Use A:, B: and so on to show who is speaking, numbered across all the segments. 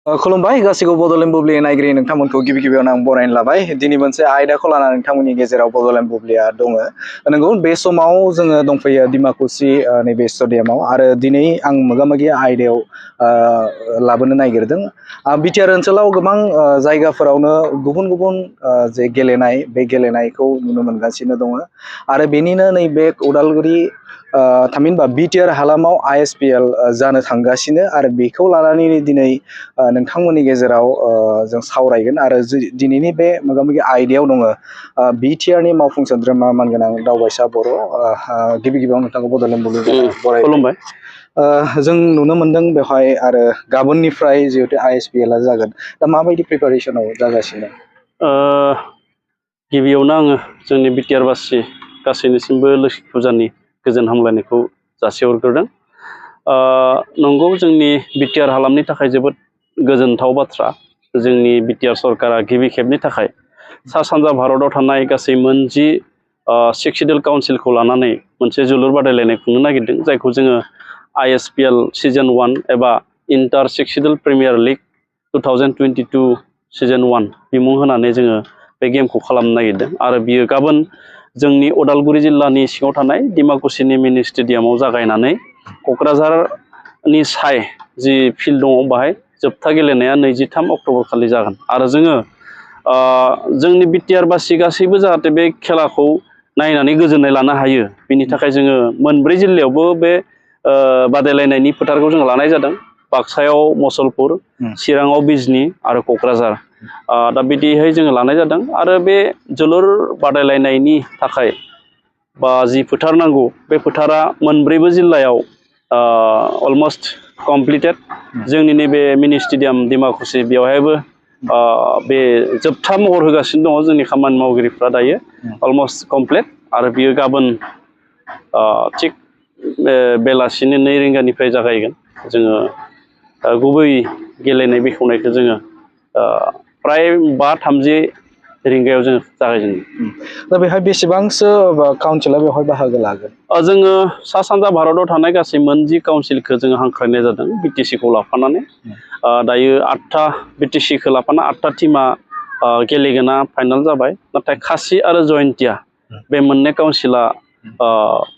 A: खुलुमबाय गासैखौबो बड'लेण्ड बुब्लि नायगिरि नोंथांमोनखौ गिबि गिबियावनो आं बरायनो लाबाय। दिनै मोनसे आयदाखौ लानानै नोंथांमोननि गेजेराव बड'लेण्ड बुब्लिया दङ। नंगौ बे समाव जोङो दंफैयो डिमाकुसि नैबे स्टेडियामाव आरो दिनै आं मोगामोगि आयदायाव लाबोनो नागिरदों। बिटिआर ओनसोलाव गोबां जायगाफोरावनो गुबुन गुबुन जे गेलेनाय बे गेलेनायखौ नुनो मोनगासिनो दङ आरो बेनिनो नैबे उदालगुरि थामहिनबा बिटिआर हालामाव आइएसपिएल जानो थांगासिनो आरो बेखौ लानानै दिनै नोंथांमोननि गेजेराव जों सावरायगोन आरो दिनैनि बे मोगामोगि आयदायाव दङ बिटिआरनि मावफुं सोद्रोमा मानगोनां दावबायसा बर'। गिबि गिबियाव नोंथांखौ बड'लेण्ड बुब्लि बरायबाय। जों नुनो मोनदों बेवहाय आरो गाबोननिफ्राय जिहेतु आइएसपिएल जागोन, दा माबायदि प्रिपारेसनाव जागासिनो?
B: गिबियावनो आङो जोंनि बिटिआरबासि गासैनिसिमबो लोखि फुजानि गोजोन हामलायनायखौ जासिहरग्रोदों। नंगौ, जोंनि बिटिआर हालामनि थाखाय जोबोद गोजोनथाव बाथ्रा। जोंनि बिटिआर सरकारा गिबि खेबनि थाखाय सा सानजा भारताव थानाय गासै मोन10 सेक्सिडुल काउन्सिलखौ लानानै मोनसे जोलुर बादायलायनाय खुंनो नागिरदों, जायखौ जोङो आइएसपिएल सिजन 1 एबा इन्टार सेक्सिडुल प्रिमियार लिग 2022 सिजन 1 बिमुं होनानै जोङो बे गेमखौ खालामनो नागिरदों आरो बियो गाबोन जोंनि उदालगुरि जिल्लानि सिङाव थानाय डिमाकुसिनि मिनि स्टेडियामाव जागायनानै क'क्राझारनि साय जि फिल्ड दङ बाहाय जोबथा गेलेनाया 23 अक्ट'बर खालि जागोन आरो जोङो जोंनि बिटिआरबासि गासैबो जाहाथे बे खेलाखौ नायनानै गोजोननाय लानो हायो, बिनि थाखाय जोङो मोनब्रै जिल्लायावबो बे बादायलायनायनि फोथारखौ जों लानाय जादों। बाक्सायाव मसलपुर, चिराङाव बिजनि आरो क'क्राझार। दा बिदिहाय जोङो लानाय जादों आरो बे जोलुर बादायलायनायनि थाखाय बा जि फोथार नांगौ, बे फोथारा मोनब्रैबो जिल्लायाव अलमस्ट कमप्लिटेड। जोंनि नैबे मिनि स्टेडियाम डिमाकुसि बेवहायबो बे जोबथा महर होगासिनो दङ जोंनि खामानि मावगिरिफ्रा दायो अलमस्ट कमप्लिट आरो बियो गाबोन थिग बेलासिनि 2 रिंगानिफ्राय जागायगोन। जोङो गुबै गेलेनाय बेखेवनायखौ जोङो प्राय 5:30 रिंगायाव जोङो जागायजेनगोन।
A: दा बेहाय बेसेबांसो काउन्सिला बेवहाय बाहागो लागोन?
B: जोङो सा सानजा भारताव थानाय गासै मोन10 काउन्सिलखौ जोङो हांख्रायनाय जादों बिटिसिखौ लाफानानै। दायो 8था बिटिसिखौ लाफाना 8था टिमा गेलेगोना फाइनाल जाबाय, नाथाय खासि आरो जयन्तिया बे मोननै काउन्सिला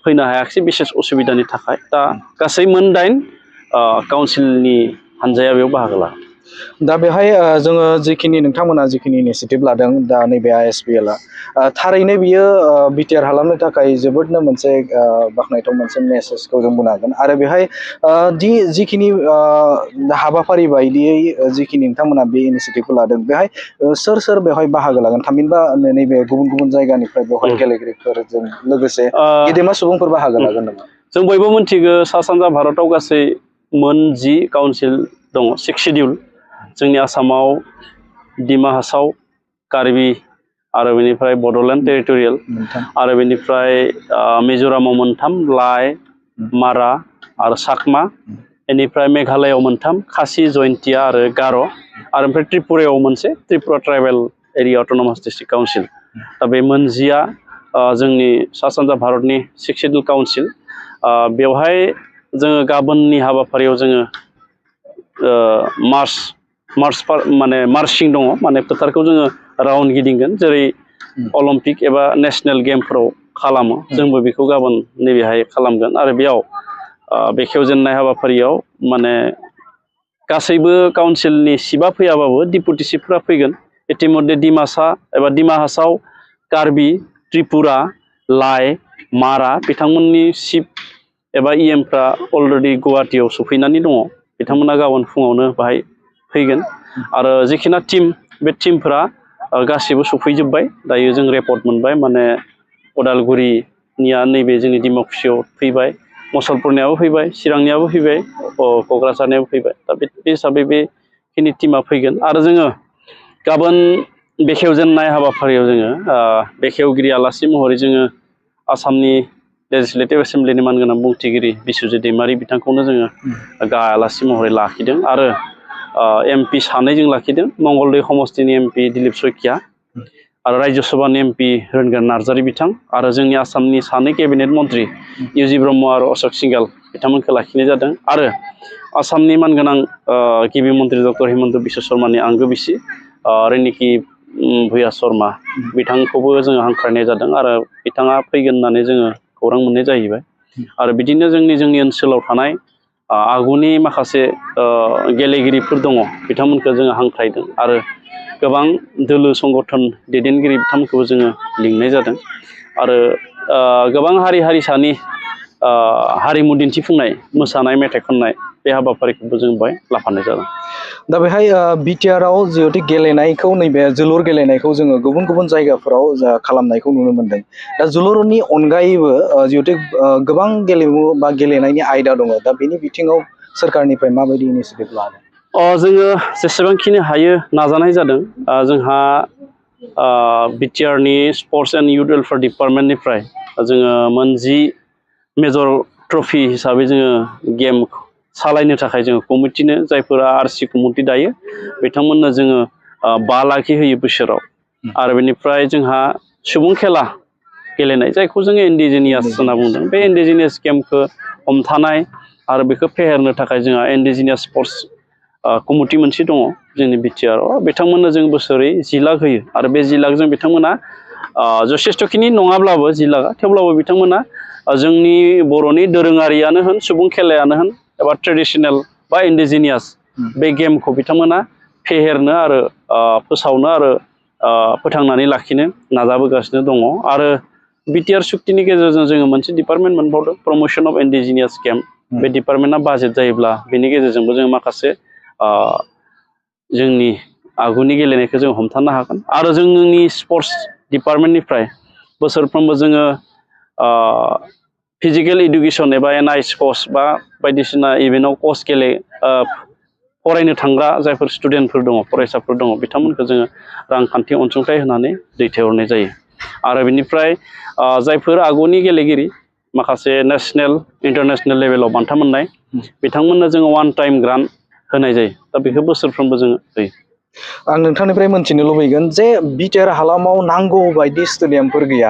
B: फैनो हायाखिसै बिसेस असुबिदानि थाखाय। दा गासै मोन 8 काउन्सिलनि हानजाया बेयाव बाहागो लागोन।
A: दा बेहाय जोङो जिखिनि नोंथांमोना जिखिनि इनिसियेटिभ लादों दा नैबे आइएसपिएलआ थारैनो बियो बिटिआर हालामनो थाखाय जोबोदनो मोनसे बाख्नायथाव मोनसे मेसेजखौ जों बुंनो हागोन आरो बेहाय जिखिनि हाबाफारि बायदियै जिखिनि नोंथांमोना बे इनिसियेटिभखौ लादों, बेहाय सोर सोर बेवहाय बाहागो लागोन? थामहिनबा नैबे गुबुन गुबुन जायगानिफ्राय बेवहाय गेलेगिरिफोरजों लोगोसे गेदेमा सुबुंफोर बाहागो लागोन नामा?
B: जों बयबो मिथिगौ सा सानजा भारताव गासै मोन10 काउन्सिल दङ, 6 सिडिउल। जोंनि आसामाव डिमा हासाव, कार्बि आरो बेनिफ्राय बड'लेण्ड टेरिटरियेल आरो बेनिफ्राय मिज'रामाव 3, लाइ, मारा आरो चाकमा। बेनिफ्राय मेघालयआव 3, खासि, जयन्तिया आरो गार'। आरो ओमफ्राय त्रिपुरायाव मोनसे, Tripura tribal area autonomous district council. दा बे मोन10आ जोंनि सा सानजा भारतनि 6 सिडिउल काउन्सिल। बेवहाय जोङो गाबोननि हाबाफारियाव जोङो मार्चिं दङ, माने फोथारखौ जोङो राउन्ड गिदिंगोन, जेरै अलिम्पिक एबा नेसनेल गेमफोराव खालामो, जोंबो बेखौ गाबोन नैबेहाय खालामगोन। आरो बेयाव बेखेवजेननाय हाबाफारियाव माने गासैबो काउन्सिलनि सिबा फैयाबाबो डिपुटि सिफफोरा फैगोन। इतिमध्य डिमासा एबा डिमा हासाव, कार्बि, त्रिपुरा, लाइ, मारा बिथांमोननि सिफ एबा इएमफ्रा अलरेडि गुवाहाटियाव सफैनानै दङ। बिथांमोना गाबोन फुङावनो बाहाय फैगोन आरो जिखिना टिम, बे टिमफोरा गासिबो सफैजोब्बाय। दायो जों रिपर्ट मोनबाय, माने उदालगुरिनिया नैबे जोंनि डिमाकुसियाव फैबाय, मसलपुरनियाबो फैबाय, चिरांनियाबो फैबाय, क'क्राझारनियाबो फैबाय। दा बे हिसाबै बेखिनि टिमा फैगोन आरो जोङो गाबोन बेखेवजेननाय हाबाफारियाव जोङो बेखेवगिरि आलासि महरै जोङो आसामनि लेजिस्लेटिभ एसेमब्लिनि मानगोनां बुंथिगिरि बिस्वजित दैमारि बिथांखौनो जोङो गाहाय आलासि महरै लाखिदों आरो एमपि 2 जों लाखिदों। मंगलदै समस्तिनि एमपि दिलीप शइकिया आरो राज्यो सभानि MP रोनगोन नार्जारी बिथां आरो जोंनि आसामनि सानै केबिनेट मन्त्रि इउ.जि. ब्रह्म आरो अशोक सिंघाल बिथांमोनखौ लाखिनाय जादों आरो आसामनि मानगोनां गिबि मन्त्रि डक्टर हिमन्त बिश्व शर्मानि आंगो बिसि रिनिकि भुया शर्मा बिथांखौबो जोङो हांख्रायनाय जादों आरो बिथाङा फैगोन होननानै जोङो खौरां मोननाय जाहैबाय आरो बिदिनो जोंनि ओनसोलाव थानाय आगुनि माखासे गेलेगिरिफोर दङ बिथांमोनखौ जोङो हांख्रायदों आरो गोबां दोलो संगठन दैदेनगिरि बिथांमोनखौबो जोङो लिंनाय जादों आरो गोबां हारि हारिसानि हारिमु दिन्थिफुंनाय मोसानाय मेथाइ खननाय बे हाबाफारिखौबो जों बेवहाय लाफानाय जादों।
A: दा बेहाय बिटिआरआव जिहेतु गेलेनायखौ नैबे जोलुर गेलेनायखौ जोङो गुबुन गुबुन जायगाफोराव खालामनायखौ नुनो मोनदों। दा जोलुरनि अनगायैबो जिहेतु गोबां गेलेमु बा गेलेनायनि आयदा दङ दा बेनि बिथिङाव सोरखारनिफ्राय माबायदि इनिसियेटिभ लादों?
B: जोङो जेसेबांखिनि हायो नाजानाय जादों। जोंहा बिटिआरनि स्पर्ट्स एन्ड इउथ वेलफेयार डिपार्टमेन्टनिफ्राय जोङो मोनजि मेजर ट्रफि हिसाबै जोङो गेम सालायनो थाखाय जोङो कमिटिनो जायफोरा आरसि कमिटि दायो बिथांमोननो जोङो 5 लाख होयो बोसोराव आरो बेनिफ्राय जोंहा सुबुं खेला गेलेनाय जायखौ जोङो इन्डिजिनियास होनना बुंदों बे इन्डिजिनियास गेमखौ हमथानाय आरो बेखौ फेहेरनो थाखाय जोंहा इन्डिजिनियास स्पर्ट्स कमिटि मोनसे दङ जोंनि बिटिआरआव बिथांमोननो जों बोसोरै 10 लाख होयो आरो बे 10 लाखजों बिथांमोना जथेस्थ'खिनि नङाब्लाबो 10 लाखा थेवब्लाबो बिथांमोना जोंनि बर'नि दोरोङारियानो होन सुबुं खेलायानो होन एबा ट्रेडिसनेल बा इन्डिजिनियास बे गेमखौ बिथांमोना फेहेरनो आरो फोसावनो आरो फोथांनानै लाखिनो नाजाबोगासिनो दङ आरो बिटिआर सुक्तिनि गेजेरजों जोङो मोनसे डिपार्टमेन्ट मोनबावदों प्रम'सन अफ इन्डिजिनियास गेम बे डिपार्टमेन्टआ बाजेट जायोब्ला बेनि गेजेरजोंबो जों माखासे जोंनि आगुनि गेलेनायखौ जों हमथानो हागोन आरो जोंनि स्पर्ट्स डिपार्टमेन्टनिफ्राय बोसोरफ्रोमबो जोङो फिजिकेल इडुकेसन एबा NIS कच बा बायदिसिना इभेन्टआव कच फरायनो थांग्रा जायफोर स्टुडेन्टफोर दङ फरायसाफोर दङ बिथांमोनखौ जोङो रांखान्थि अनसुंथाइ होनानै दैथायहरनाय जायो आरो बेनिफ्राय जायफोर आगुनि गेलेगिरि माखासे नेसनेल इन्टारनेसनेल लेभेलाव बान्था मोननाय बिथांमोननो जोङो वान टाइम ग्रान्ट होनाय जायो दा बेखौ बोसोरफ्रोमबो जोङो होयो।
A: आं नोंथांनिफ्राय मोनथिनो लुबैगोन जे बिटिआर हालामाव नांगौ बायदि स्टेडियामफोर गैया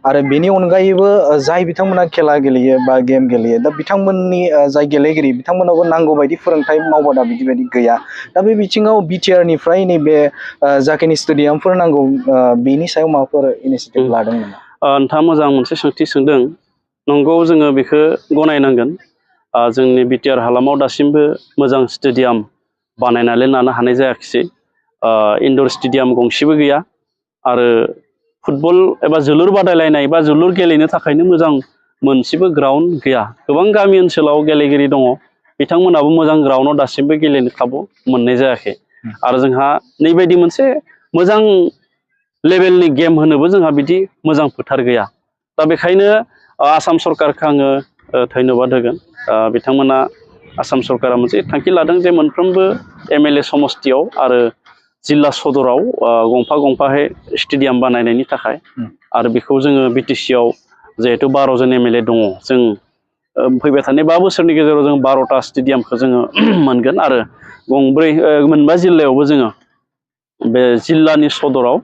A: आरो बेनि अनगायैबो जाय बिथांमोना खेला गेलेयो बा गेम गेलेयो दा बिथांमोननि जाय गेलेगिरि बिथांमोनावबो नांगौ बायदि फोरोंथाइ मावबादा बिदि गैया दा बे बिथिङाव बिटिआरनिफ्राय नैबे जाखिनि स्टेडियामफोर नांगौ बेनि सायाव माबाफोर इनिसियेटिभ लादों नामा?
B: नोंथाङा मोजां मोनसे सोंथि सोंदों नंगौ जोङो बेखौ गनायनांगोन जोंनि बिटिआर हालामाव दासिमबो मोजां स्टेडियाम बानायनानै लानो हानाय जायाखिसै इनडोर स्टेडियाम गंसेबो गैया आरो फुटबल एबा जोलुर बादायलायनाय बा जोलुर गेलेनो थाखायनो मोजां मोनसेबो ग्राउन्ड गैया गोबां गामि ओनसोलाव गेलेगिरि दङ बिथांमोनाबो मोजां ग्राउन्डआव दासिमबो गेलेनो खाबु मोननाय जायाखै आरो जोंहा नैबायदि मोनसे मोजां लेभेलनि गेम होनोबो जोंहा बिदि मोजां फोथार गैया दा बेखायनो आसाम सरकारखौ आङो धन्यबाद होगोन बिथांमोना आसाम सरकारा मोनसे थांखि लादों जे मोनफ्रोमबो MLA समस्तियाव आरो जिल्ला सदराव गंफा स्टेडियाम बानायनायनि थाखाय आरो बेखौ जोङो BTC-आव जिहेथु 12 जन MLA दङ जों फैबाय थानाय 5 बोसोरनि गेजेराव जों 12टा स्टेडियामखौ जोङो मोनगोन आरो मोनबा जिल्लायावबो जोङो बे जिल्लानि सदराव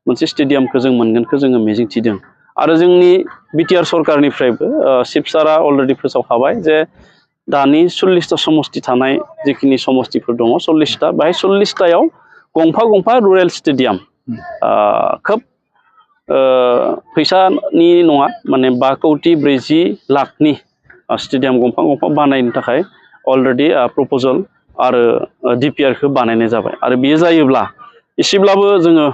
B: मोनसे स्टेडियामखौ जों मोनगोनखौ जोङो मिजिंथिदों आरो जोंनि बिटिआर सरकारनिफ्रायबो चिफ सारा अलरेडि फोसावखाबाय जे दानि 40टा समस्ति थानाय जिखिनि समस्तिफोर दङ 40टा बेहाय 40टायाव गंफा रुरेल स्टेडियाम खोब फैसानि नङा माने 5,40,00,000,000 स्टेडियाम गंफा बानायनो थाखाय अलरेडि प्रप'जल आरो DPR-खौ बानायनाय जाबाय आरो बेयो जायोब्ला एसेब्लाबो जोङो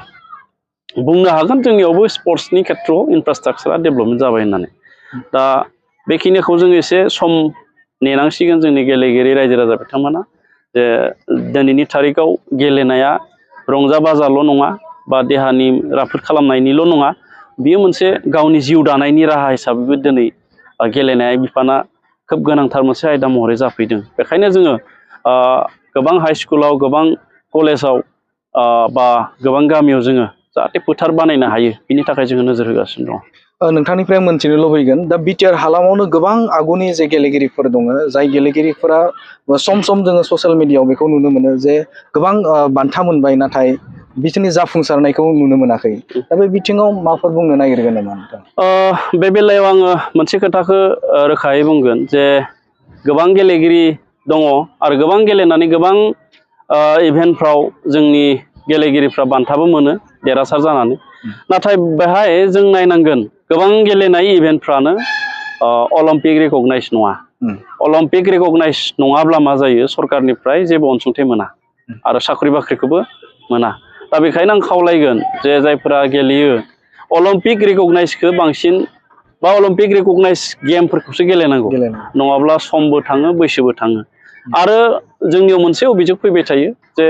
B: बुंनो हागोन जोंनियावबो स्पर्ट्सनि खेथ्रआव इनफ्रास्ट्राक्चारा डेभेलपमेन्ट जाबाय होननानै दा बेखिनिखौ जों एसे सम नेनांसिगोन जोंनि गेलेगिरि रायजो राजा बिथांमोना जे दिनैनि थारिखआव गेलेनाया रंजा बाजाल' नङा बा देहानि राफोद खालामनायनिल' नङा बियो मोनसे गावनि जिउ दानायनि राहा हिसाबैबो दिनै गेलेनाय बिफाना खोब गोनांथार मोनसे आयदा महरै जाफैदों बेखायनो जोङो गोबां हाइ स्कुलाव गोबां कलेजाव बा गोबां गामियाव जोङो जाहाथे फोथार बानायनो हायो बिनि थाखाय जोङो नोजोर होगासिनो दं।
A: नोंथांनिफ्राय मोनथिनो लुबैगोन दा बिटिआर हालामावनो गोबां आगुनि जे गेलेगिरिफोर दङ जाय गेलेगिरिफोरा सम जोङो ससियेल मिडियायाव बेखौ नुनो मोनो जे गोबां बान्था मोनबाय नाथाय बिसोरनि जाफुंसारनायखौ नुनो मोनाखै दा बे बिथिङाव माबाफोर बुंनो नागिरगोन नामा नोंथां?
B: बे बेलायाव आङो मोनसे खोथाखौ रोखायै बुंगोन जे गोबां गेलेगिरि दङ आरो गोबां गेलेनानै गोबां इभेन्टफ्राव जोंनि गेलेगिरिफ्रा बान्थाबो मोनो देरहासार जानानै नाथाय बेहाय जों नायनांगोन गोबां गेलेनाय इभेन्टफ्रानो अलिम्पिक रेकगनाइज नङा अलिम्पिक रेकगनाइज नङाब्ला मा जायो सरकारनिफ्राय जेबो अनसुंथाइ मोना आरो साख्रि बाख्रिखौबो मोना दा बेखायनो आं खावलायगोन जे जायफोरा गेलेयो अलिम्पिक रेकगनाइजखौ बांसिन बा अलिम्पिक रेकगनाइज गेमफोरखौसो गेलेनांगौ नङाब्ला समबो थाङो बैसोबो थाङो आरो जोंनियाव मोनसे अभियोग फैबाय थायो जे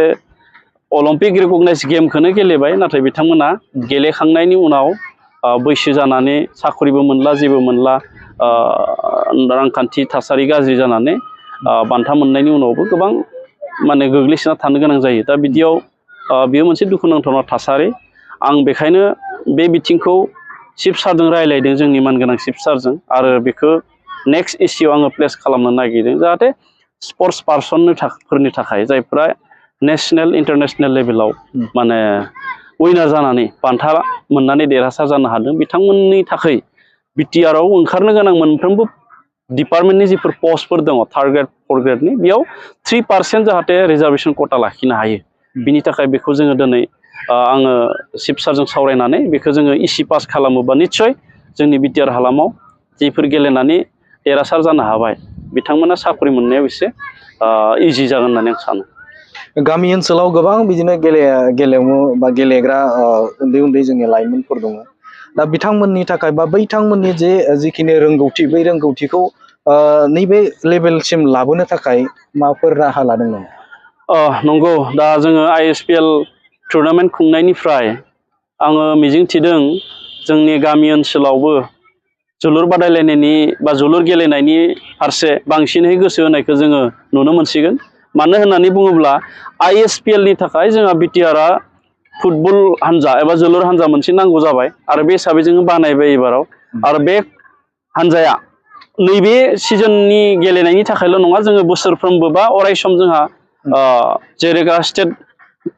B: अलिम्पिक रेकगनाइज गेमखौनो गेलेबाय नाथाय बिथांमोना गेलेखांनायनि उनाव बैसो जानानै साख्रिबो मोनला जेबो मोनला रांखान्थि थासारि गाज्रि जानानै बान्था मोननायनि उनावबो गोबां माने गोग्लैसोना थानो गोनां जायो दा बिदियाव बेयो मोनसे दुखुनांथाव थासारि आं बेखायनो बे बिथिंखौ चिफ सारजों रायज्लायदों जोंनि मानगोनां चिफ सारजों आरो बेखौ नेक्स्ट इस्युआव आङो प्लेस खालामनो नागिरदों जाहाथे स्पर्ट्स पार्सनफोरनि थाखाय जायफ्रा नेसनेल इन्टारनेसनेल लेभेलाव माने उइनार जानानै बान्था मोननानै देरहासार जानो हादों बिथांमोननि थाखाय बिटिआरआव ओंखारनो गोनां मोनफ्रोमबो डिपार्टमेन्टनि जिफोर पस्टफोर दङ 3rd ग्रेड 4th ग्रेडनि बेयाव 3% जाहाथे रिजार्भेसन कोटा लाखिनो हायो बिनि थाखाय बेखौ जोङो दिनै आङो चिफ सारजों सावरायनानै बेखौ जोङो इसि पास खालामोबा निस्सय जोंनि बिटिआर हालामाव जिफोर गेलेनानै देरहासार जानो हाबाय बिथांमोना साख्रि मोननायाव एसे इजि जागोन होननानै आं सानो
A: गामि ओनसोलाव गोबां बिदिनो गेलेमु बा गेलेग्रा उन्दै उन्दै जोंनि लाइमोनफोर दङ दा बिथांमोननि थाखाय बा बैथांमोननि जिखिनि रोंगौथि बै रोंगौथिखौ नैबे लेभेलसिम लाबोनो थाखाय माबाफोर राहा लादों नामा?
B: नंगौ दा जोङो ISPL टुर्नामेन्ट खुंनायनिफ्राय आङो मिजिंथिदों जोंनि गामि ओनसोलावबो जोलुर बादायलायनायनि बा जोलुर गेलेनायनि फारसे बांसिनै गोसो होनायखौ जोङो नुनो मोनसिगोन मानो होननानै बुङोब्ला ISPLनि थाखाय जोंहा बिटिआरआ फुटबल हान्जा एबा जोलुर हान्जा मोनसे नांगौ जाबाय आरो बे हिसाबै जोङो बानायबाय एबाराव आरो बे हान्जाया नैबे सिजननि गेलेनायनि थाखायल' नङा जोङो बोसोरफ्रोमबो बा अराय सम जोंहा जेरेगा स्टेट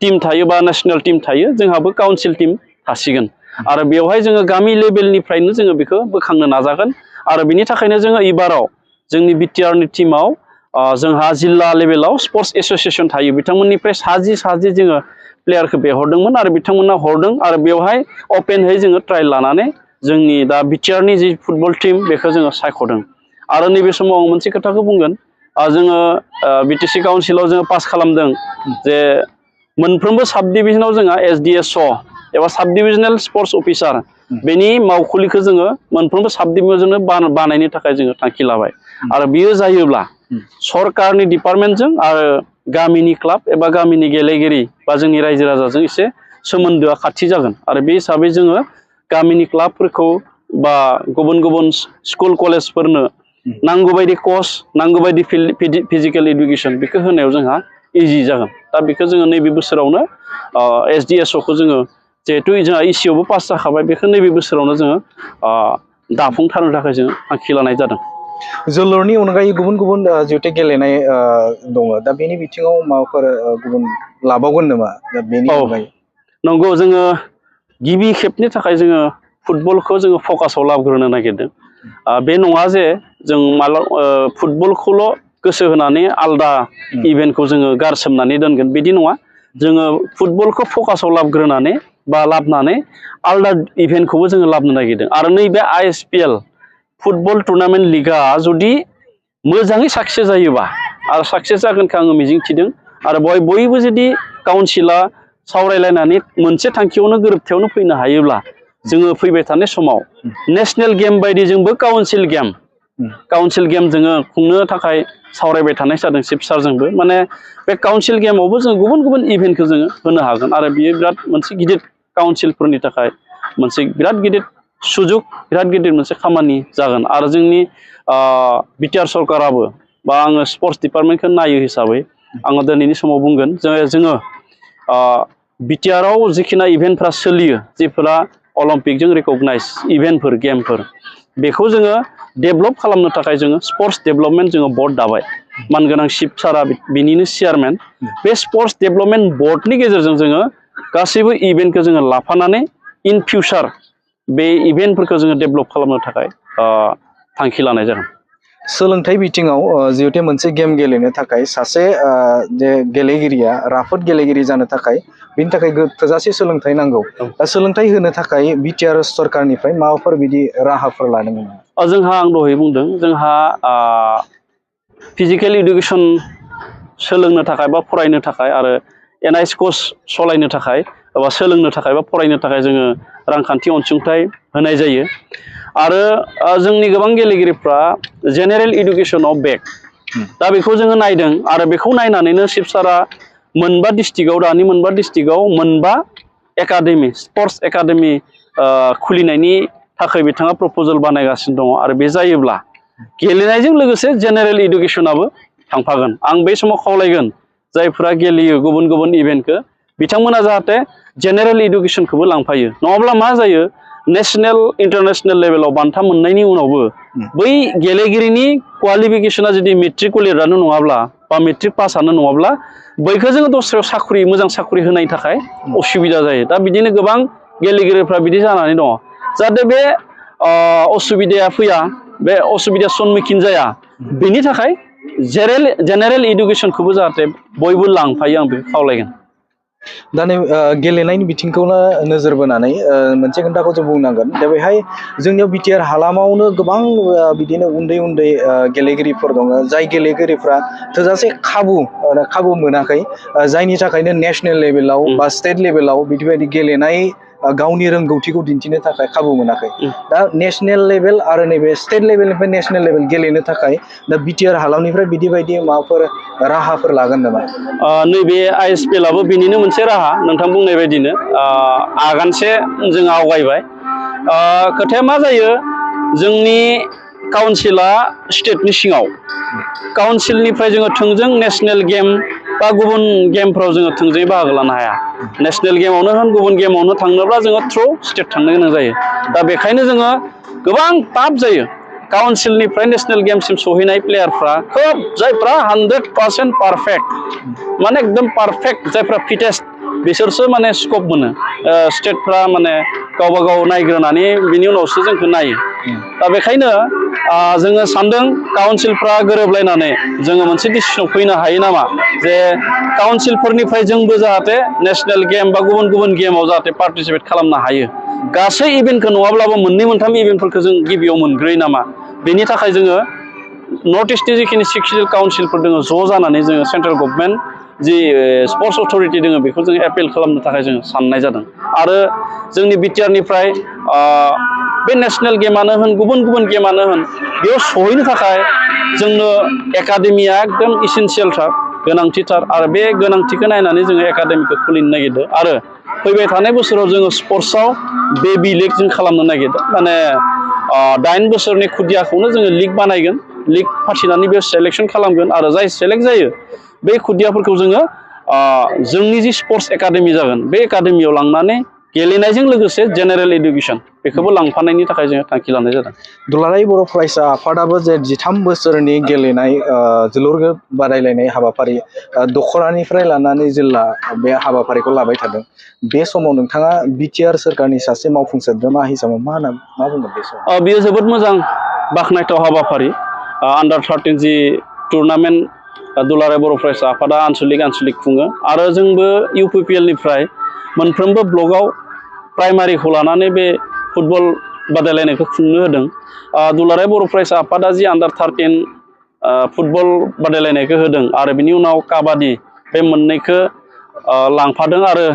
B: टीम थायो बा नेसनेल टीम थायो जोंहाबो काउन्सिल टीम थासिगोन आरो बेवहाय जोङो गामि लेभेलनिफ्रायनो जोङो बेखौ बोखांनो नाजागोन आरो बिनि थाखायनो जोङो एबाराव जोंनि बिटिआरनि टीमाव जोंहा जिल्ला लेभेलाव स्पर्ट्स एसोसिएसन थायो बिथांमोननिफ्राय साजि जोङो प्लेयारखौ बेहरदोंमोन आरो बिथांमोना हरदों आरो बेवहाय अपेनहै जोङो ट्रायल लानानै जोंनि दा बिटिआरनि जि फुटबल टीम बेखौ जोङो सायख'दों आरो नैबे समाव आं मोनसे खोथाखौ बुंगोन जोङो बिटिसि काउन्सिलाव जोङो पास खालामदों जे मोनफ्रोमबो साब डिभिजनाव जोंहा SDSO एबा साब डिभिजनेल स्पर्ट्स अफिसार बेनि मावखुलिखौ जोङो मोनफ्रोमबो साब डिभिजनाव बानायनो थाखाय जोङो थांखि लाबाय आरो बियो जायोब्ला सरकारनि डिपार्टमेन्टजों आरो गामिनि क्लाब एबा गामिनि गेलेगिरि बा जोंनि रायजो राजाजों एसे सोमोन्दोआ खाथि जागोन आरो बे हिसाबै जोङो गामिनि क्लाबफोरखौ बा गुबुन स्कुल कलेजफोरनो नांगौ बायदि कच नांगौ बायदि फिजिकेल इडुकेसन बेखौ होनायाव जोंहा इजि जागोन दा बेखौ जोङो नैबे बोसोरावनो SDSOखौ जोङो जिहेथु जोंहा इसिआवबो पास जाखाबाय बेखौ नैबे बोसोरावनो जोङो दाफुंथारनो थाखाय जोङो थांखि लानाय जादों
A: जोलुरनि अनगायै गुबुन जिहेथु गेलेनाय दङ दा बेनि बिथिङाव माबाफोर गुबुन लाबावगोन नामा बेनि अनगायै?
B: नंगौ जोङो गिबि खेबनि थाखाय जोङो फुटबलखौ जोङो फकासाव लाबोग्रोनो नागिरदों बे नङा जे जों फुटबलखौल' गोसो होनानै आलदा इभेन्टखौ जोङो गारसोमनानै दोनगोन बिदि नङा जोङो फुटबलखौ फकासाव लाबोग्रोनानै बा लाबोनानै आलदा इभेन्टखौबो जोङो लाबोनो नागिरदों आरो नैबे ISPL फुटबल टुर्नामेन्ट लिगआ जुदि मोजाङै साक्सेस जायोबा आरो साक्सेस जागोनखौ आङो मिजिंथिदों आरो बयबो जुदि काउन्सिला सावरायलायनानै मोनसे थांखियावनो गोरोबथायावनो फैनो हायोब्ला जोङो फैबाय थानाय समाव नेसनेल गेम बायदि जोंबो काउन्सिल गेम जोङो खुंनो थाखाय सावरायबाय थानाय जादों चिफ सारजोंबो माने बे काउन्सिल गेमावबो जों गुबुन इभेन्टखौ जोङो होनो हागोन आरो बियो बिराद मोनसे गिदिर काउन्सिलफोरनि थाखाय मोनसे बिराद गिदिर सुजुग बिराद गिदिर मोनसे खामानि जागोन आरो जोंनि बिटिआर सरकाराबो बा आङो स्पर्ट्स डिपार्टमेन्टखौ नायो हिसाबै आङो दिनैनि समाव बुंगोन जोङो बिटिआरआव जिखिना इभेन्टफ्रा सोलियो जेफोरा अलिम्पिकजों रिकगनाइज इभेन्टफोर गेमफोर बेखौ जोङो डेभेलप खालामनो थाखाय जोङो स्पर्ट्स डेभेलपमेन्ट जोङो बर्ड दाबाय मानगोनां चिफ सारा बिनिनो चेयारमेन बे स्पर्ट्स डेभेलपमेन्ट बर्डनि गेजेरजों जोङो गासैबो इभेन्टखौ जोङो लाफानानै इन फिउचार बे इभेन्टफोरखौ जोङो डेभेलप खालामनो थाखाय थांखि लानाय जागोन।
A: सोलोंथाइ बिथिङाव जिहेथु मोनसे गेम गेलेनो थाखाय सासे जे गेलेगिरिया राफोद गेलेगिरि जानो थाखाय बेनि थाखाय थोजासे सोलोंथाइ नांगौ। दा सोलोंथाइ होनो थाखाय बिटिआर सरकारनिफ्राय माबाफोर बिदि राहाफोर लादोंमोन नामा?
B: जोंहा आं दहाय बुंदों जोंहा फिजिकेल इडुकेसन सोलोंनो थाखाय बा फरायनो थाखाय आरो एनआइएस कर्स सालायनो थाखाय बा सोलोंनो थाखाय बा फरायनो थाखाय जोङो रांखान्थि अनसुंथाइ होनाय जायो। आरो जोंनि गोबां गेलेगिरिफ्रा जेनेरेल इडुकेसनाव बेक दा बेखौ जोङो नायदों आरो बेखौ नायनानैनो चिफ सारा मोनबा डिस्ट्रिक्टआव मोनबा एकाडेमि स्पर्ट्स एकाडेमि खुलिनायनि थाखाय बिथाङा प्रप'जेल बानायगासिनो दङ आरो बे जायोब्ला गेलेनायजों लोगोसे जेनेरेल इडुकेसनाबो थांफागोन। आं बे समाव खावलायगोन जायफ्रा गेलेयो गुबुन गुबुन इभेन्टखौ बिथांमोना जाहाथे जेनेरेल इडुकेसनखौबो लांफायो। नङाब्ला मा जायो नेसनेल इन्टारनेसनेल लेभेलाव बान्था मोननायनि उनावबो बै गेलेगिरिनि क्वालिफिकेसना जुदि मेट्रिकखौ लिरनानै नङाब्ला बा मेट्रिक पासआनो नङाब्ला बैखौ जोङो दस्रायाव साख्रि मोजां साख्रि होनायनि थाखाय असुबिदा जायो। दा बिदिनो गोबां गेलेगिरिफ्रा बिदि जानानै दङ जाहाथे बे असुबिदाया फैया, बे असुबिदाया सन्मुखिन जाया बेनि थाखाय जेनेरेल इडुकेसनखौबो जाहाथे बयबो लांफायो आं बेखौ खावलायगोन।
A: दा नै गेलेनायनि बिथिंखौनो नोजोर बोनानै मोनसे खोथाखौ जों बुंनांगोन दा बेहाय जोंनियाव बिटिआर हालामावनो गोबां बिदिनो उन्दै उन्दै गेलेगिरिफोर दङ जाय गेलेगिरिफ्रा थोजासे खाबु मोनाखै जायनि थाखायनो नेसनेल लेभेलाव बा स्टेट लेभेलाव बिदिबायदि गेलेनाय गावनि रोंगौथिखौ दिन्थिनो थाखाय खाबु मोनाखै। दा नेसनेल लेभेल आरो नैबे स्टेट लेभेलनिफ्राय नेसनेल लेभेल गेलेनो थाखाय दा बिटिआर हालामनिफ्राय बिदि बायदि माबाफोर राहाफोर लागोन नामा?
B: नैबे आइएसपिएलआबो बिनिनो मोनसे राहा नोंथां बुंनाय बायदिनो आगानसे जों आवगायबाय। खोथाया मा जायो जोंनि काउन्सिला स्टेटनि सिङाव काउन्सिलनिफ्राय जोङो थोंजों नेसनेल गेम बा गुबुन गेमफ्राव जोङो थोंजोङै बाहागो लानो हाया। नेसनेल गेमावनो होन गुबुन गेमावनो थांनोब्ला जोङो थ्रु स्टेट थांनो गोनां जायो। दा बेखायनो जोङो गोबां टाफ जायो काउन्सिलनिफ्राय नेसनेल गेमसिम सहैनाय प्लेयारफ्रा खोब जायफ्रा 100% पारफेक्ट माने एकदम पारफेक्ट जायफ्रा फिटेस्ट बिसोरसो माने स्कप मोनो। स्टेटफ्रा माने गावबा गाव नायग्रोनानै बिनि उनावसो जोंखौ नायो। दा बेखायनो जोङो सानदों काउन्सिलफ्रा गोरोबलायनानै जोङो मोनसे डिसिसनाव फैनो हायो नामा जे काउन्सिलफोरनिफ्राय जोंबो जाहाथे नेसनेल गेम बा गुबुन गुबुन गेमाव जाहाथे पार्टिसिपेट खालामनो हायो। गासै इभेन्टखौ नङाब्लाबो मोननै मोनथाम इभेन्टफोरखौ जों गिबियाव मोनग्रोयो नामा बेनि थाखाय जोङो नर्थ इस्टनि जिखिनि सिक्स काउन्सिलफोर दङ ज' जानानै जोङो सेन्ट्रेल गभर्नमेन्ट जि स्पर्ट्स अथरिटि दङ बेखौ जोङो एपिल खालामनो थाखाय जोङो साननाय जादों। आरो जोंनि बिटिआरनिफ्राय बे नेसनेल गेमानो होन गुबुन गुबुन गेमानो होन बेयाव सहैनो थाखाय जोंनो एकाडेमिया एकदम इसेन्सियेलथार गोनांथिथार आरो बे गोनांथिखौ नायनानै जोङो एकाडेमिखौ खुलिनो नागिरदों। आरो फैबाय थानाय बोसोराव जोङो स्पर्ट्सआव बेबि लिग जों खालामनो नागिरदों। माने 9 बोसोरनि खुदियाखौनो जोङो लिग बानायगोन, लिग फाथिनानै बेयाव सेलेक्सन खालामगोन आरो जाय सेलेक्ट जायो बे खुदियाफोरखौ जोङो जोंनि जि स्पर्ट्स एकाडेमि जागोन बे एकाडेमियाव लांनानै गेलेनायजों लोगोसे जेनेरेल इडुकेसन बेखौबो लांफानायनि थाखाय जोङो थांखि लानाय जादों।
A: दुलाराय बर' फरायसा आफादाबो जे 13 बोसोरनि गेलेनाय जोलुर बादायलायनाय हाबाफारि दख'रानिफ्राय लानानै जिल्ला बे हाबाफारिखौ लाबाय थादों। बे समाव नोंथाङा बिटिआर सोरखारनि सासे मावफुं सोद्रोमा हिसाबै मा बुंगोन बे समाव?
B: बेयो जोबोद मोजां बाख्नायथाव हाबाफारि। आन्डार 13 जि टुर्नामेन्ट दुलाराय बर' फरायसा आफादा आनसलिक खुङो आरो जोंबो इउपिपिएलनिफ्राय मोनफ्रोमबो ब्लकआव प्राइमारिखौ लानानै बे फुटबल बादायलायनायखौ खुंनो होदों। दुलाराय बर' फरायसा आफादा जि आन्डार 13 फुटबल बादायलायनायखौ होदों आरो बिनि उनाव काबादि बे मोननैखौ लांफादों आरो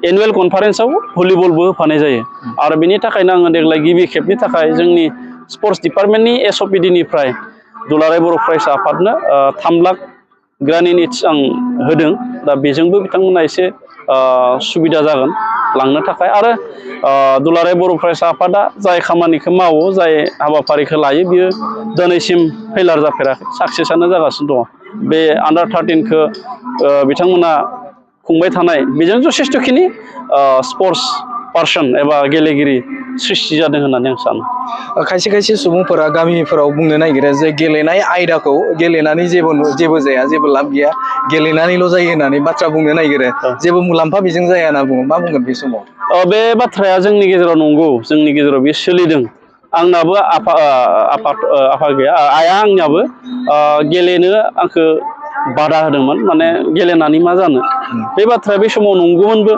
B: एनुवेल कनफारेन्सआव भलिबलबो होफानाय जायो। आरो बिनि थाखायनो आङो देग्लाय गिबि खेबनि थाखाय जोंनि स्पर्ट्स डिपार्टमेन्टनि एसअपिडिनिफ्राय दुलाराय बर' फरायसा आफादनो 3 लाख ग्रान्ड इच आं होदों। दा बेजोंबो बिथांमोना एसे सुबिदा जागोन लांनो थाखाय। आरो दुलाराय बर' फरायसा आफादा जाय खामानिखौ मावो जाय हाबाफारिखौ लायो बियो दिनैसिम फेलार जाफेराखै, साक्सेसआनो जागासिनो दङ। बे आन्डार 13खौ बिथांमोना खुंबाय थानाय बेजों जथेस्थ'खिनि स्पर्ट्स पार्सन एबा गेलेगिरि सृष्टि जादों होननानै आं सानो।
A: खायसे खायसे सुबुंफोरा गामिफोराव बुंनो नागिरो जे गेलेनाय आयदाखौ गेलेनानै जेबो जाया, जेबो लाब गैया, गेलेनानैल' जायो होननानै बाथ्रा बुंनो नागिरो, जेबो मुलाम्फा बेजों जाया होनना बुङो। मा बुंगोन बे समाव?
B: बे बाथ्राया जोंनि गेजेराव नंगौ, जोंनि गेजेराव बे सोलिदों। आंनाबो आफा गैया, आइया आंनियाबो गेलेनो आंखौ बादा होदोंमोन, माने गेलेनानै मा जानो। बे बाथ्राया बे समाव नंगौमोनबो,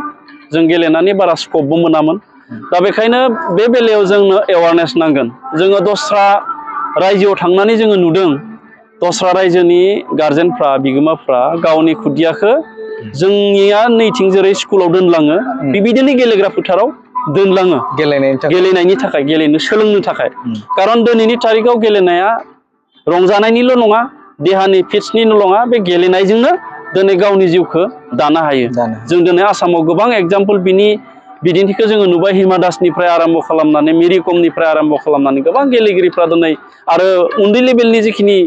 B: जों गेलेनानै बारा स्कपबो मोनामोन। दा बेखायनो बे बेलायाव जोंनो एवारनेस नांगोन। जोङो दस्रा रायजोआव थांनानै जोङो नुदों, दस्रा रायजोनि गारजेनफ्रा, बिगोमाफ्रा गावनि खुदियाखौ जोंनिया नैथिं जेरै स्कुलाव दोनलाङो बेबायदिनो गेलेग्रा फोथाराव दोनलाङो, गेलेनायनि थाखाय, गेलेनो सोलोंनो थाखाय। खारन दिनैनि थारिखआव गेलेनाया रंजानायनिल' नङा, देहानि फिटसनिल' नङा, बे गेलेनायजोंनो दिनै गावनि जिउखौ दानो हायो। जों दिनै आसामाव गोबां एग्जाम्पल बिनि बिदिन्थिखौ जोङो नुबाय। हिमा दासनिफ्राय आरम्भ खालामनानै, मेरि कमनिफ्राय आरम्भ खालामनानै गोबां गेलेगिरिफ्रा दिनै, आरो उन्दै लेभेलनि जिखिनि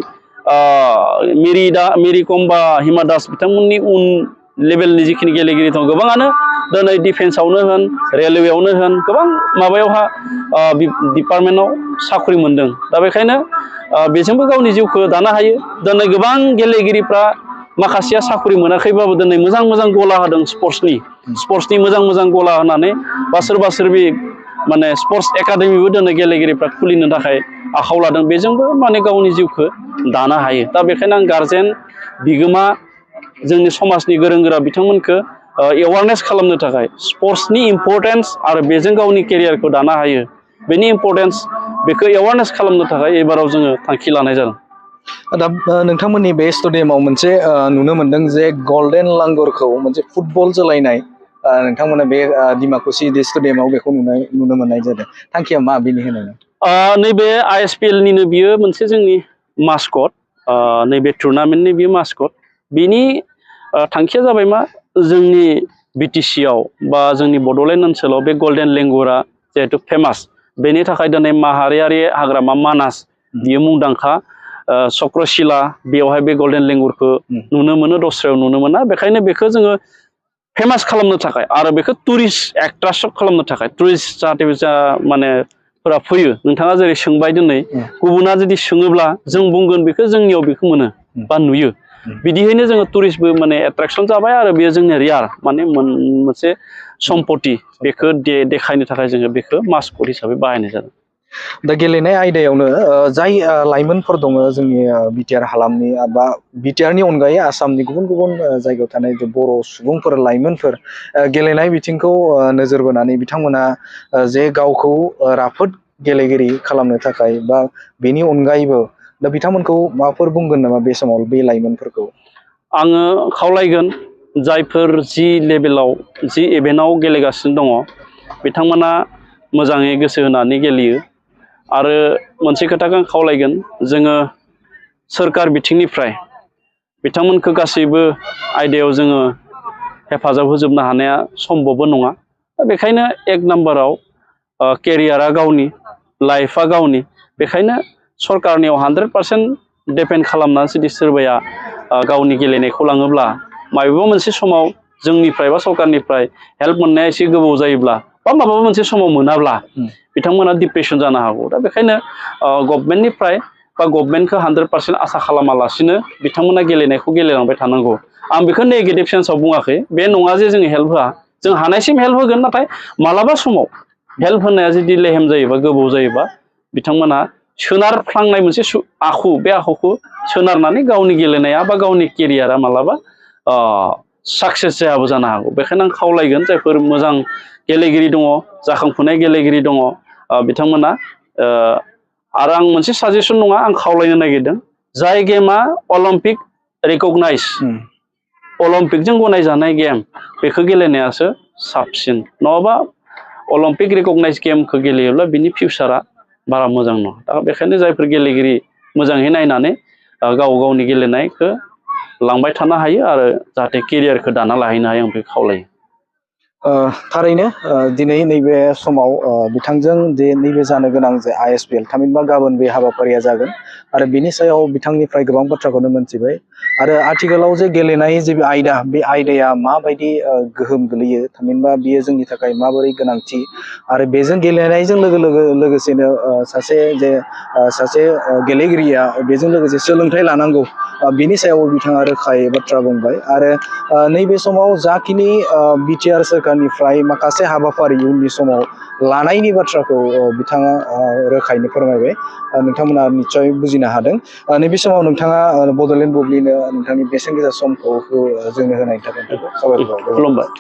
B: मेरि कम बा हिमा दास बिथांमोननि उन लेभेलनि जिखिनि गेलेगिरि दं, गोबाङानो दिनै डिफेन्सआवनो होन, रेलवेआवनो होन, गोबां माबायावहा डिपार्टमेन्टआव साख्रि मोनदों। दा बेखायनो बेजोंबो गावनि जिउखौ दानो हायो। दिनै गोबां गेलेगिरिफ्रा माखासेया साख्रि मोनाखैबाबो दिनै मोजां मोजां गला होदों, स्पर्ट्सनि मोजां मोजां गला होनानै, बा सोरबा सोरबि माने स्पर्ट्स एकाडेमिबो दिनै गेलेगिरिफ्रा खुलिनो थाखाय आखायाव लादों। बेजोंबो माने गावनि जिउखौ दानो हायो। दा बेखायनो आं गारजेन, बिगोमा, जोंनि समाजनि गोरों गोरा बिथांमोनखौ एवारनेस खालामनो थाखाय, स्पर्ट्सनि इम्परटेन्स आरो बेजों गावनि केरियारखौ दानो हायो, बेनि इम्परटेन्स, बेखौ एवारनेस खालामनो थाखाय एबाराव जोङो थांखि लानाय जादों।
A: दा नोंथांमोननि बे स्टेडियामाव मोनसे नुनो मोनदों जे गल्डेन लांगुरखौ मोनसे फुटबल जोलायनाय नोंथांमोना बे डिमाकुसि स्टेडियामाव बेखौ नुनो मोननाय जादों। थांखिया मा बेनि होनायनि?
B: नैबे ISPL-निनो बियो मोनसे जोंनि मास्कट, नैबे टुर्नामेन्टनि बियो मास्कट। बिनि थांखिया जाबाय मा, जोंनि BTC-आव बा जोंनि बड'लेण्ड ओनसोलाव बे गल्डेन लेंगुरा जिहेतु फेमास, बेनि थाखाय दिनै माहारियारि हाग्रामा मानास बियो मुंदांखा। चक्रशिला, बेयावहाय बे गल्डेन लेंगुरखौ नुनो मोनो, दस्रायाव नुनो मोना। बेखायनो बेखौ जोङो फेमास खालामनो थाखाय, आरो बेखौ टुरिस्ट एट्राक्ट खालामनो थाखाय, टुरिस्ट जाहाथे माने फोरा फैयो। नोंथाङा जेरै सोंबाय, दिनै गुबुना जुदि सोङोब्ला जों बुंगोन बेखौ जोंनियाव बेखौ मोनो बा नुयो। बिदियैनो जोङो टुरिस्टबो माने एट्राक्सन जाबाय, आरो बेयो जोंनि रियार, माने मोनसे सम्पति, बेखौ देखायनो थाखाय जोङो बेखौ मास्कट हिसाबै बाहायनाय जादों।
A: दा गेलेनाय आयदायावनो जाय लाइमोनफोर दङ जोंनि बिटिआर हालामनि बा बिटिआरनि अनगायै आसामनि गुबुन गुबुन जायगायाव थानाय बर' सुबुंफोर, लाइमोनफोर, गेलेनाय बिथिंखौ नोजोर बोनानै बिथांमोना जे गावखौ राफोद गेलेगिरि खालामनो थाखाय बा बेनि अनगायैबो दा बिथांमोनखौ माबाफोर बुंगोन नामा बे समाव बे लाइमोनफोरखौ?
B: आङो खावलायगोन, जायफोर जि लेभेलाव, जि इभेन्टआव गेलेगासिनो दङ, बिथांमोना मोजाङै गोसो होनानै गेलेयो। आरो मोनसे खोथाखौ आं खावलायगोन, जोङो सोरखार बिथिंनिफ्राय बिथांमोनखौ गासैबो आयदायाव जोङो हेफाजाब होजोबनो हानाया सम्भबबो नङा। दा बेखायनो एक नाम्बाराव केरियारा गावनि, लाइफआ गावनि। बेखायनो सरकारनियाव 100% डिपेन्ड खालामनानै जुदि सोरबाया गावनि गेलेनायखौ लाङोब्ला, माबेबा मोनसे समाव जोंनिफ्राय बा सरकारनिफ्राय हेल्प मोननाया एसे गोबाव जायोब्ला, बा माबा मोनसे समाव मोनाब्ला, बिथांमोना डिप्रेसन जानो हागौ। दा बेखायनो गभर्नमेन्टनिफ्राय बा गभर्नमेन्टखौ 100% आसा खालामालासिनो बिथांमोना गेलेनायखौ गेलेलांबाय थानांगौ। आं बेखौ नेगेटिभ सेन्सआव बुङाखै। बे नङा जे जों हेल्प होआ, जों हानायसिम हेल्प होगोन। नाथाय मालाबा समाव हेल्प होनाया जुदि लेहेम जायोबा, गोबाव जायोबा, बिथांमोना सोनारफ्लांनाय मोनसे आखु, बे आखुखौ सोनारनानै गावनि गेलेनाया बा गावनि केरियारा मालाबा साक्सेस जायाबो जानो हागौ। बेखायनो आं खावलायगोन, जायफोर मोजां गेलेगिरि दङ, जाखांफुनाय गेलेगिरि दङ, बिथांमोना, आरो आं मोनसे साजेसन नङा, आं खावलायनो नागिरदों, जाय गेमा अलिम्पिक रिकगनाइज, अलिम्पिकजों गनायजानाय गेम, बेखौ गेलेनायासो साबसिन। नङाबा अलिम्पिक रिकगनाइज गेमखौ गेलेयोब्ला बिनि फिउचारा बारा मोजां नङा। दा बेखायनो जायफोर गेलेगिरि मोजाङै नायनानै गाव गावनि गेलेनायखौ लांबाय थानो हायो, आरो जाहाथे केरियारखौ दाना लाहैनो हायो, आं बेखौ खावलायो।
A: थारैनो दिनै नैबे समाव बिथांजों जे नैबे जानो गोनां जे ISPL, थामहिनबा गाबोन बे हाबाफारिया जागोन, आरो बिनि सायाव बिथांनिफ्राय गोबां बाथ्राखौनो मोनथिबाय। आरो आथिखालाव जे गेलेनाय जे आयदा बे आयदाया माबायदि गोहोम गोलैयो थामहिनबा बियो जोंनि थाखाय माबोरै गोनांथि आरो बेजों गेलेनायजों लोगोसेनो सासे गेलेगिरिया बेजों लोगोसे सोलोंथाइ लानांगौ बिनि सायाव बिथाङा रोखायै बाथ्रा बुंबाय आरो नैबे समाव जाखिनि बिटिआर सोरखारनिफ्राय माखासे हाबाफारि उननि समाव लानायनि बाथ्राखौ बिथाङा रोखायैनो फोरमायबाय नोंथांमोना निस्सय बुजिनो हादों नैबे समाव नोंथाङा बड'लेण्ड बुब्लिनो नोंथांनि बेसेन गोसा समखौ जोंनो होनायनि थाखाय साबायखर बावबाय।
B: खुलुमबाय।